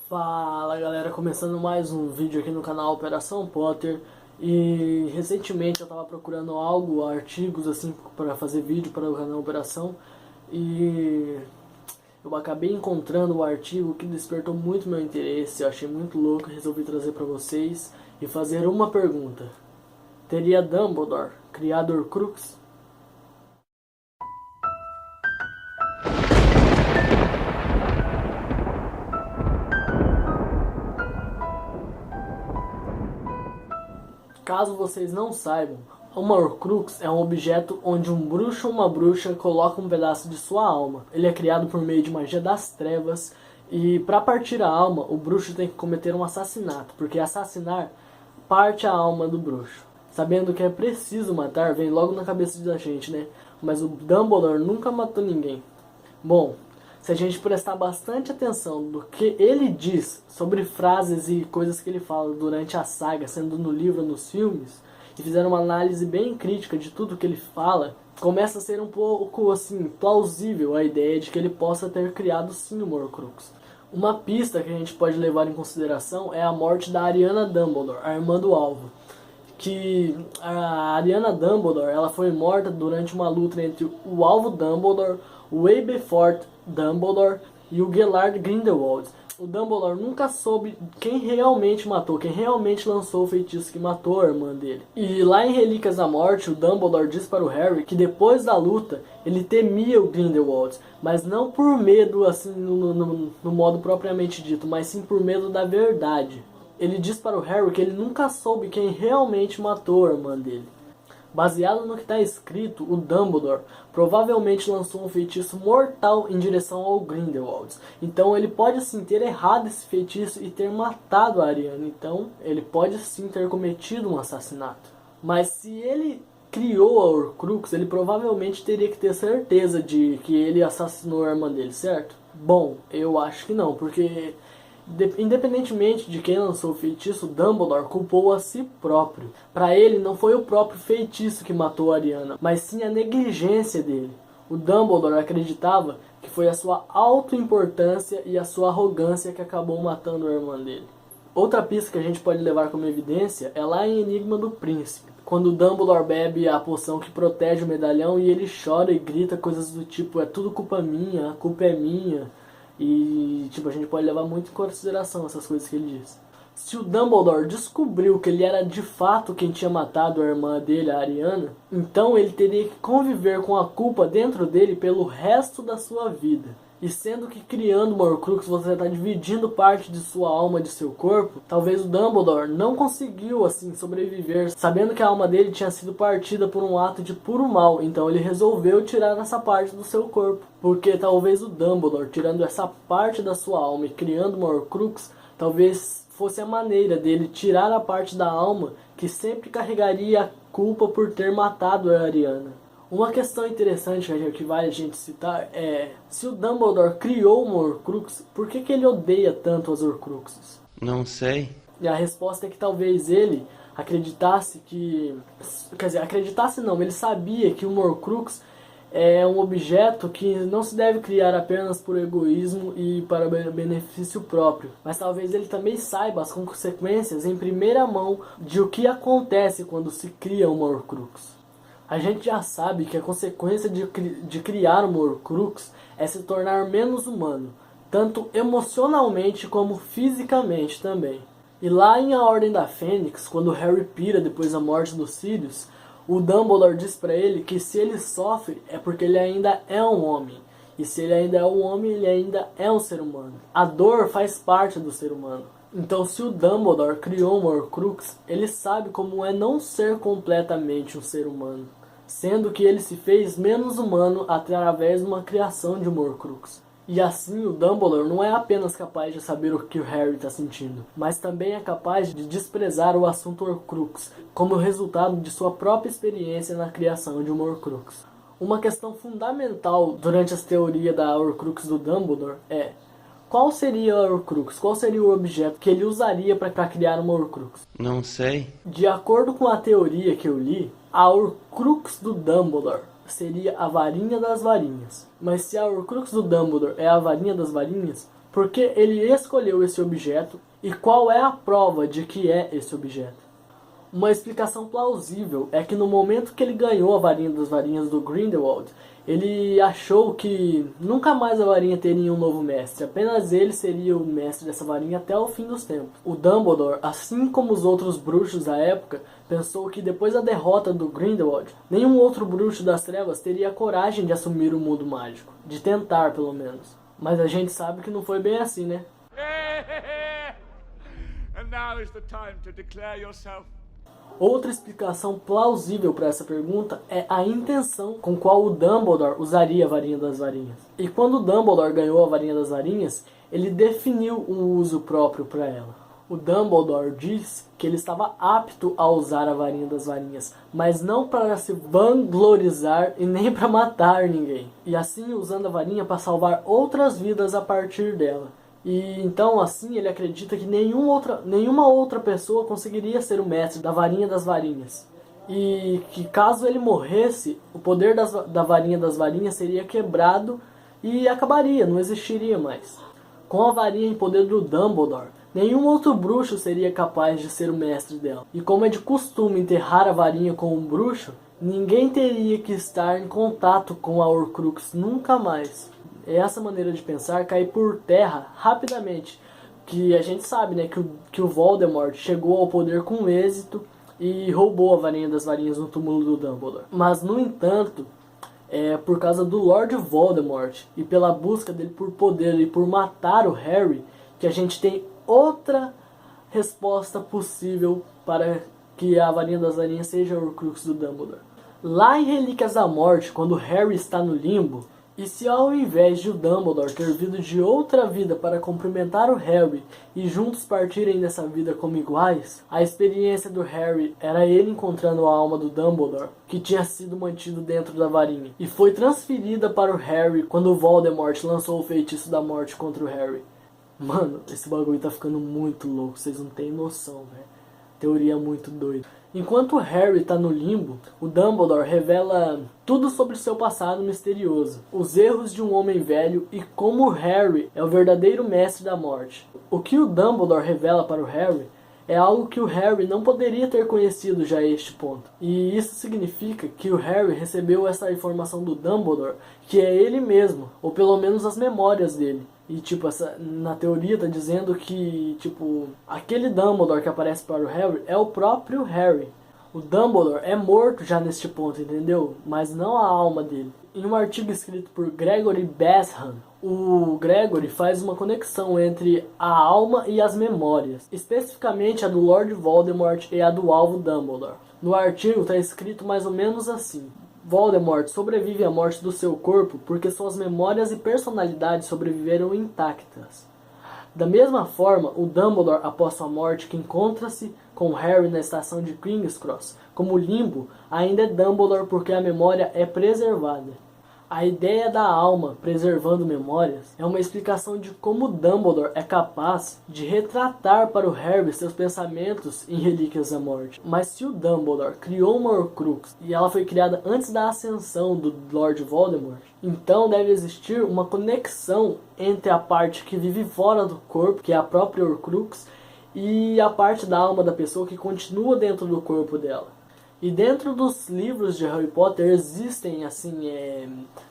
Fala galera, começando mais um vídeo aqui no canal Operação Potter. E recentemente eu tava procurando algo, artigos assim para fazer vídeo para o canal Operação, e eu acabei encontrando um artigo que despertou muito meu interesse. Eu achei muito louco e resolvi trazer para vocês e fazer uma pergunta: teria Dumbledore criado Horcrux? Caso vocês não saibam, uma Horcrux é um objeto onde um bruxo ou uma bruxa coloca um pedaço de sua alma. Ele é criado por meio de magia das trevas, e para partir a alma, o bruxo tem que cometer um assassinato, porque assassinar parte a alma do bruxo. Sabendo que é preciso matar, vem logo na cabeça da gente, né? Mas o Dumbledore nunca matou ninguém. Bom, se a gente prestar bastante atenção do que ele diz sobre frases e coisas que ele fala durante a saga, sendo no livro ou nos filmes, e fizer uma análise bem crítica de tudo que ele fala, começa a ser um pouco assim plausível a ideia de que ele possa ter criado sim o Horcrux. Uma pista que a gente pode levar em consideração é a morte da Ariana Dumbledore, a irmã do Alvo. Que a Ariana Dumbledore ela foi morta durante uma luta entre o Alvo Dumbledore, o Aberforth Dumbledore e o Gellard Grindelwald. O Dumbledore nunca soube quem realmente matou, quem realmente lançou o feitiço que matou a irmã dele. E lá em Relíquias da Morte, o Dumbledore diz para o Harry que depois da luta ele temia o Grindelwald, mas não por medo assim no modo propriamente dito, mas sim por medo da verdade. Ele diz para o Harry que ele nunca soube quem realmente matou a irmã dele. Baseado no que está escrito, o Dumbledore provavelmente lançou um feitiço mortal em direção ao Grindelwald. Então ele pode sim ter errado esse feitiço e ter matado a Ariana. Então ele pode sim ter cometido um assassinato. Mas se ele criou a Horcrux, ele provavelmente teria que ter certeza de que ele assassinou a irmã dele, certo? Bom, eu acho que não, porque independentemente de quem lançou o feitiço, Dumbledore culpou a si próprio. Para ele, não foi o próprio feitiço que matou a Ariana, mas sim a negligência dele. O Dumbledore acreditava que foi a sua autoimportância e a sua arrogância que acabou matando a irmã dele. Outra pista que a gente pode levar como evidência é lá em Enigma do Príncipe, quando o Dumbledore bebe a poção que protege o medalhão e ele chora e grita coisas do tipo: é tudo culpa minha, a culpa é minha. E tipo, a gente pode levar muito em consideração essas coisas que ele diz. Se o Dumbledore descobriu que ele era de fato quem tinha matado a irmã dele, a Ariana, então ele teria que conviver com a culpa dentro dele pelo resto da sua vida. E sendo que criando uma Horcrux você está dividindo parte de sua alma de seu corpo, talvez o Dumbledore não conseguiu assim sobreviver, sabendo que a alma dele tinha sido partida por um ato de puro mal. Então ele resolveu tirar essa parte do seu corpo, porque talvez o Dumbledore tirando essa parte da sua alma e criando uma Horcrux, talvez fosse a maneira dele tirar a parte da alma que sempre carregaria a culpa por ter matado a Ariana. Uma questão interessante que vale a gente citar é: se o Dumbledore criou uma Horcrux, por que ele odeia tanto as Horcruxes? Não sei. E a resposta é que talvez ele acreditasse que... Quer dizer, acreditasse não, ele sabia que uma Horcrux é um objeto que não se deve criar apenas por egoísmo e para benefício próprio, mas talvez ele também saiba as consequências em primeira mão de o que acontece quando se cria uma Horcrux. A gente já sabe que a consequência de criar uma Horcrux é se tornar menos humano, tanto emocionalmente como fisicamente também. E lá em A Ordem da Fênix, quando Harry pira depois da morte dos Sirius, o Dumbledore diz para ele que se ele sofre é porque ele ainda é um homem. E se ele ainda é um homem, ele ainda é um ser humano. A dor faz parte do ser humano. Então, se o Dumbledore criou uma Horcrux, ele sabe como é não ser completamente um ser humano, sendo que ele se fez menos humano através de uma criação de uma Horcrux. E assim, o Dumbledore não é apenas capaz de saber o que o Harry está sentindo, mas também é capaz de desprezar o assunto Horcrux, como resultado de sua própria experiência na criação de uma Horcrux. Uma questão fundamental durante as teorias da Horcrux do Dumbledore é: qual seria a Horcrux? Qual seria o objeto que ele usaria para criar uma Horcrux? Não sei. De acordo com a teoria que eu li, a Horcrux do Dumbledore seria a varinha das varinhas. Mas se a Horcrux do Dumbledore é a varinha das varinhas, Por que ele escolheu esse objeto e qual é a prova de que é esse objeto? Uma explicação plausível é que no momento que ele ganhou a varinha das varinhas do Grindelwald, ele achou que nunca mais a varinha teria um novo mestre, apenas ele seria o mestre dessa varinha até o fim dos tempos. O Dumbledore, assim como os outros bruxos da época, pensou que depois da derrota do Grindelwald, nenhum outro bruxo das trevas teria a coragem de assumir o mundo mágico, de tentar pelo menos. Mas a gente sabe que não foi bem assim, né? And now is the time to declare yourself. Outra explicação plausível para essa pergunta é a intenção com qual o Dumbledore usaria a varinha das varinhas. E quando o Dumbledore ganhou a varinha das varinhas, ele definiu um uso próprio para ela. O Dumbledore diz que ele estava apto a usar a varinha das varinhas, mas não para se vanglorizar e nem para matar ninguém. E assim usando a varinha para salvar outras vidas a partir dela. E então assim ele acredita que nenhuma outra pessoa conseguiria ser o mestre da varinha das varinhas. E que caso ele morresse, o poder da varinha das varinhas seria quebrado e acabaria, não existiria mais. Com a varinha em poder do Dumbledore, nenhum outro bruxo seria capaz de ser o mestre dela. E como é de costume enterrar a varinha com um bruxo, ninguém teria que estar em contato com a Horcrux nunca mais. Essa maneira de pensar cai por terra rapidamente, que a gente sabe, né, que o Voldemort chegou ao poder com êxito e roubou a varinha das varinhas no túmulo do Dumbledore. Mas, no entanto, por causa do Lord Voldemort e pela busca dele por poder e por matar o Harry, que a gente tem outra resposta possível para que a varinha das varinhas seja a Horcrux do Dumbledore. Lá em Relíquias da Morte, quando Harry está no limbo, e se ao invés de o Dumbledore ter vindo de outra vida para cumprimentar o Harry e juntos partirem dessa vida como iguais, a experiência do Harry era ele encontrando a alma do Dumbledore, que tinha sido mantido dentro da varinha, e foi transferida para o Harry quando o Voldemort lançou o feitiço da morte contra o Harry. Mano, esse bagulho tá ficando muito louco, vocês não têm noção, velho. Teoria muito doida. Enquanto o Harry tá no limbo, o Dumbledore revela tudo sobre seu passado misterioso, os erros de um homem velho e como o Harry é o verdadeiro mestre da morte. O que o Dumbledore revela para o Harry é algo que o Harry não poderia ter conhecido já a este ponto. E isso significa que o Harry recebeu essa informação do Dumbledore, que é ele mesmo, ou pelo menos as memórias dele. E na teoria tá dizendo que, aquele Dumbledore que aparece para o Harry é o próprio Harry. O Dumbledore é morto já neste ponto, entendeu? Mas não a alma dele. Em um artigo escrito por Gregory Basham, o Gregory faz uma conexão entre a alma e as memórias, especificamente a do Lord Voldemort e a do alvo Dumbledore. No artigo está escrito mais ou menos assim: Voldemort sobrevive à morte do seu corpo porque suas memórias e personalidade sobreviveram intactas. Da mesma forma, o Dumbledore, após sua morte, que encontra-se com Harry na estação de King's Cross, como limbo, ainda é Dumbledore porque a memória é preservada. A ideia da alma preservando memórias é uma explicação de como Dumbledore é capaz de retratar para o Harry seus pensamentos em Relíquias da Morte. Mas se o Dumbledore criou uma Horcrux e ela foi criada antes da ascensão do Lord Voldemort, então deve existir uma conexão entre a parte que vive fora do corpo, que é a própria Horcrux, e a parte da alma da pessoa que continua dentro do corpo dela. E dentro dos livros de Harry Potter existem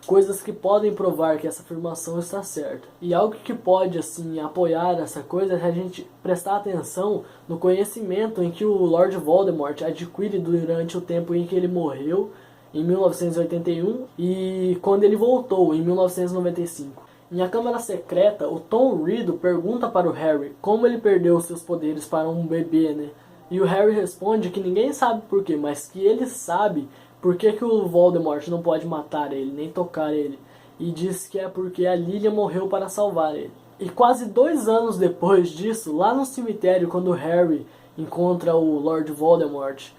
coisas que podem provar que essa afirmação está certa. E algo que pode apoiar essa coisa é a gente prestar atenção no conhecimento em que o Lord Voldemort adquire durante o tempo em que ele morreu, em 1981, e quando ele voltou, em 1995. Em A Câmara Secreta, o Tom Riddle pergunta para o Harry como ele perdeu seus poderes para um bebê, né? E o Harry responde que ninguém sabe por quê, mas que ele sabe por que o Voldemort não pode matar ele, nem tocar ele. E diz que é porque a Lilian morreu para salvar ele. E quase 2 anos depois disso, lá no cemitério, quando o Harry encontra o Lord Voldemort,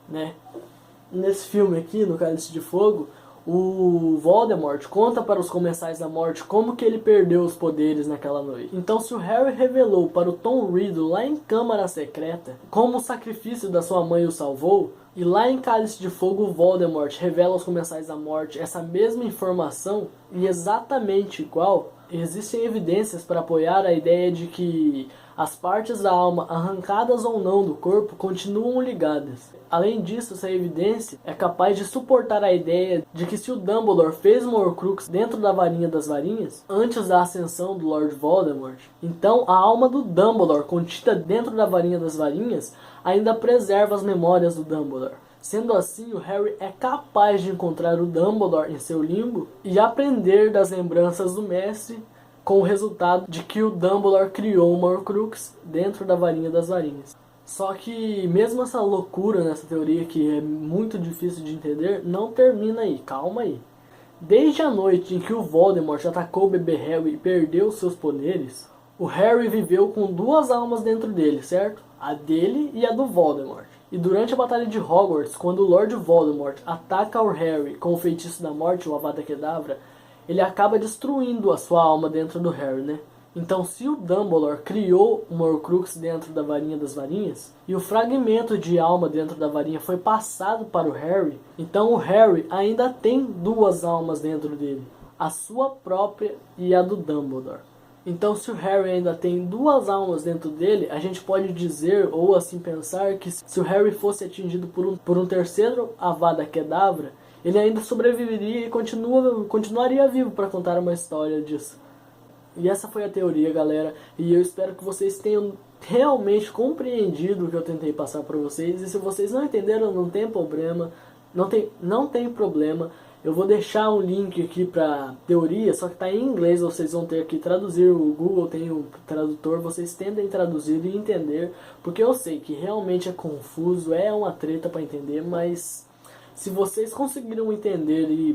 né? Nesse filme aqui, no Cálice de Fogo, o Voldemort conta para os Comensais da Morte como que ele perdeu os poderes naquela noite. Então, se o Harry revelou para o Tom Riddle lá em Câmara Secreta como o sacrifício da sua mãe o salvou, e lá em Cálice de Fogo o Voldemort revela aos Comensais da Morte essa mesma informação e exatamente igual, Existem evidências para apoiar a ideia de que as partes da alma, arrancadas ou não do corpo, continuam ligadas. Além disso, essa evidência é capaz de suportar a ideia de que se o Dumbledore fez uma Horcrux dentro da varinha das varinhas, antes da ascensão do Lord Voldemort, então a alma do Dumbledore, contida dentro da varinha das varinhas, ainda preserva as memórias do Dumbledore. Sendo assim, o Harry é capaz de encontrar o Dumbledore em seu limbo e aprender das lembranças do mestre, com o resultado de que o Dumbledore criou uma Horcrux dentro da varinha das varinhas. Só que mesmo essa loucura nessa teoria, que é muito difícil de entender, não termina aí, calma aí. Desde a noite em que o Voldemort atacou o bebê Harry e perdeu seus poderes, o Harry viveu com duas almas dentro dele, certo? A dele e a do Voldemort. E durante a batalha de Hogwarts, quando o Lord Voldemort ataca o Harry com o feitiço da morte, o Avada Kedavra, ele acaba destruindo a sua alma dentro do Harry, né? Então, se o Dumbledore criou uma Horcrux dentro da varinha das varinhas, e o fragmento de alma dentro da varinha foi passado para o Harry, então o Harry ainda tem duas almas dentro dele, a sua própria e a do Dumbledore. Então, se o Harry ainda tem duas almas dentro dele, a gente pode dizer, ou assim pensar, que se o Harry fosse atingido por um terceiro Avada Kedavra, ele ainda sobreviveria e continuaria vivo para contar uma história disso. E essa foi a teoria, galera, e eu espero que vocês tenham realmente compreendido o que eu tentei passar para vocês. E se vocês não entenderam, não tem problema, não tem problema. Eu vou deixar um link aqui para teoria, só que está em inglês, vocês vão ter que traduzir. O Google tem um tradutor, vocês tentem traduzir e entender, porque eu sei que realmente é confuso, é uma treta para entender, mas se vocês conseguiram entender e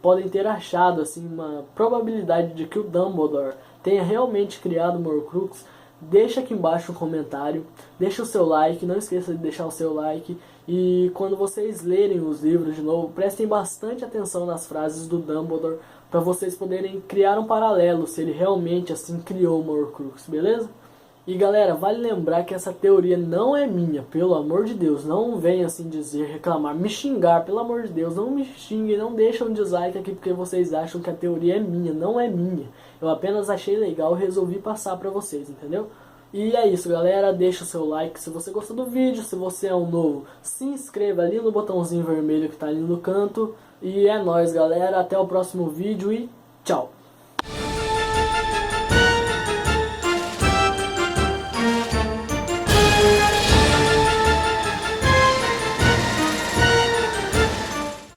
podem ter achado assim, uma probabilidade de que o Dumbledore tenha realmente criado uma Horcrux, deixa aqui embaixo um comentário, deixa o seu like, não esqueça de deixar o seu like, e quando vocês lerem os livros de novo, prestem bastante atenção nas frases do Dumbledore, para vocês poderem criar um paralelo, se ele realmente assim criou uma Horcrux, beleza? E galera, vale lembrar que essa teoria não é minha, pelo amor de Deus, não venha assim dizer, reclamar, me xingar, pelo amor de Deus, não me xinguem, não deixem um dislike aqui porque vocês acham que a teoria é minha, não é minha. Eu apenas achei legal e resolvi passar pra vocês, entendeu? E é isso, galera, deixa o seu like se você gostou do vídeo, se você é um novo, se inscreva ali no botãozinho vermelho que tá ali no canto. E é nóis, galera, até o próximo vídeo e tchau!